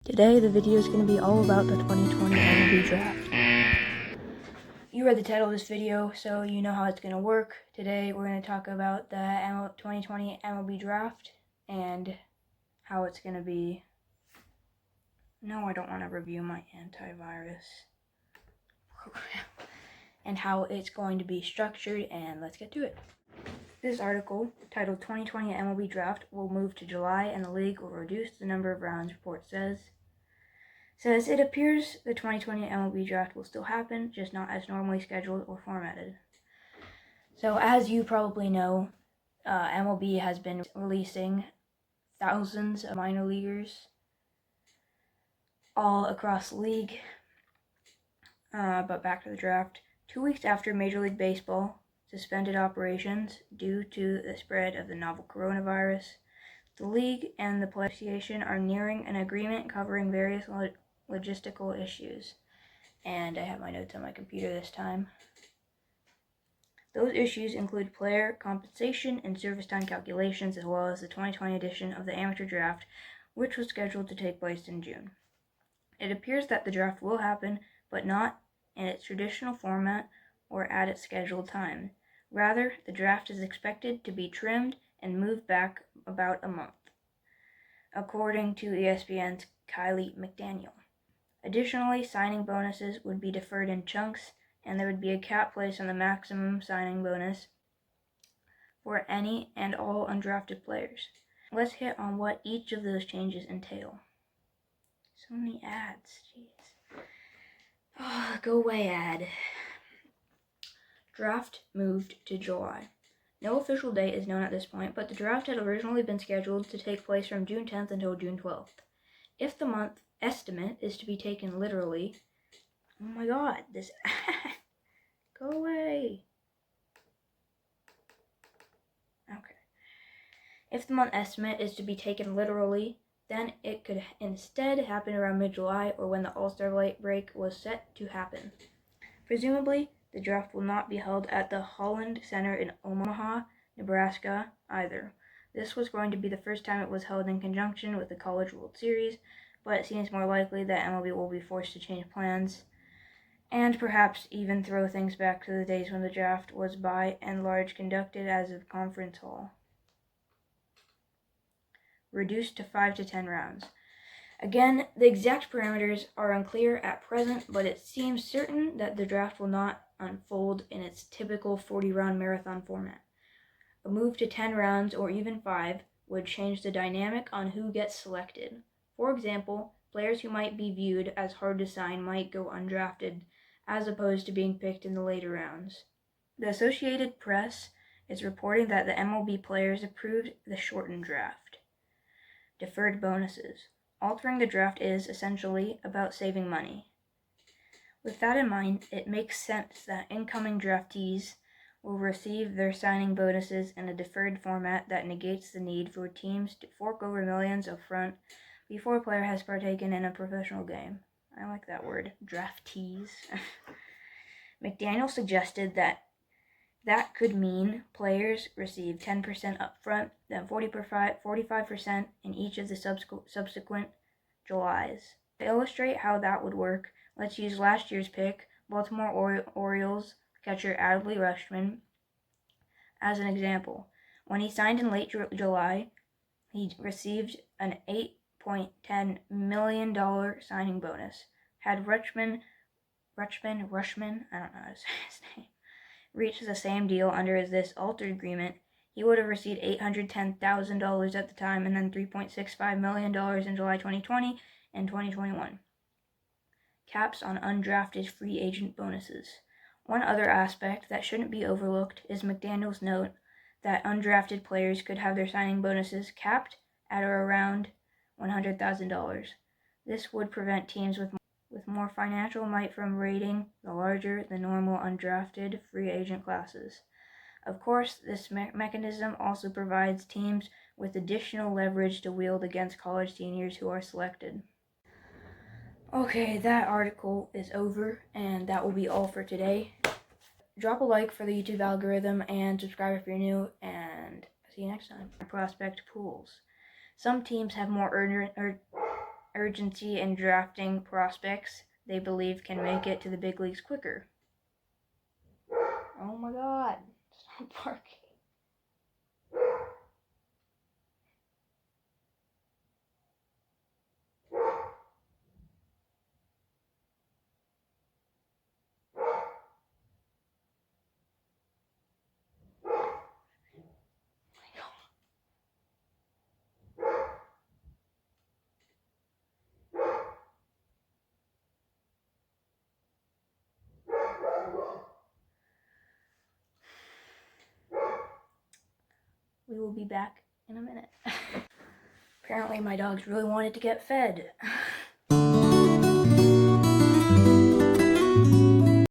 Today, the video is going to be all about the 2020 MLB draft. You read the title of this video, so you know how it's going to work. Today, we're going to talk about the 2020 MLB draft and how it's going to be. No, I don't want to review my antivirus program. And how it's going to be structured, and let's get to it. This article, titled 2020 MLB Draft, will move to July and the league will reduce the number of rounds, report says it appears the 2020 MLB Draft will still happen, just not as normally scheduled or formatted. So as you probably know, MLB has been releasing thousands of minor leaguers all across the league. But back to the draft. 2 weeks after Major League Baseball suspended operations due to the spread of the novel coronavirus, the league and the Players Association are nearing an agreement covering various logistical issues. And I have my notes on my computer this time. Those issues include player compensation and service time calculations, as well as the 2020 edition of the amateur draft, which was scheduled to take place in June. It appears that the draft will happen, but not in its traditional format or at its scheduled time. Rather, the draft is expected to be trimmed and moved back about a month, according to ESPN's Kylie McDaniel. Additionally, signing bonuses would be deferred in chunks, and there would be a cap placed on the maximum signing bonus for any and all undrafted players. Let's hit on what each of those changes entail. So many ads, jeez. Oh, go away, ad. Draft moved to July. No official date is known at this point, but the draft had originally been scheduled to take place from June 10th until June 12th. If the month estimate is to be taken literally, oh my god, this go away. Okay. If the month estimate is to be taken literally, then it could instead happen around mid-July or when the All-Star break was set to happen. Presumably, the draft will not be held at the Holland Center in Omaha, Nebraska, either. This was going to be the first time it was held in conjunction with the College World Series, but it seems more likely that MLB will be forced to change plans and perhaps even throw things back to the days when the draft was by and large conducted as a conference hall. Reduced to 5 to 10 rounds. Again, the exact parameters are unclear at present, but it seems certain that the draft will not unfold in its typical 40-round marathon format. A move to 10 rounds or even 5 would change the dynamic on who gets selected. For example, players who might be viewed as hard to sign might go undrafted, as opposed to being picked in the later rounds. The Associated Press is reporting that the MLB players approved the shortened draft. Deferred bonuses. Altering the draft is, essentially, about saving money. With that in mind, it makes sense that incoming draftees will receive their signing bonuses in a deferred format that negates the need for teams to fork over millions up front before a player has partaken in a professional game. I like that word, draftees. McDaniel suggested that could mean players receive 10% up front, then 45% in each of the subsequent Julys. To illustrate how that would work, let's use last year's pick, Baltimore Orioles catcher Adley Rutschman, as an example. When he signed in late July, he received an $8.10 million signing bonus. Had Rutschman, I don't know how to say his name, reached the same deal under this altered agreement, he would have received $810,000 at the time and then $3.65 million in July 2020 and 2021. Caps on undrafted free agent bonuses. One other aspect that shouldn't be overlooked is McDaniel's note that undrafted players could have their signing bonuses capped at or around $100,000. This would prevent teams with more financial might from raiding the larger than normal undrafted free agent classes. Of course, this mechanism also provides teams with additional leverage to wield against college seniors who are selected. Okay, that article is over, and that will be all for today. Drop a like for the YouTube algorithm and subscribe if you're new, and see you next time. Prospect pools. Some teams have more urgency in drafting prospects they believe can make it to the big leagues quicker. Oh my god, stop barking. We will be back in a minute. Apparently my dogs really wanted to get fed.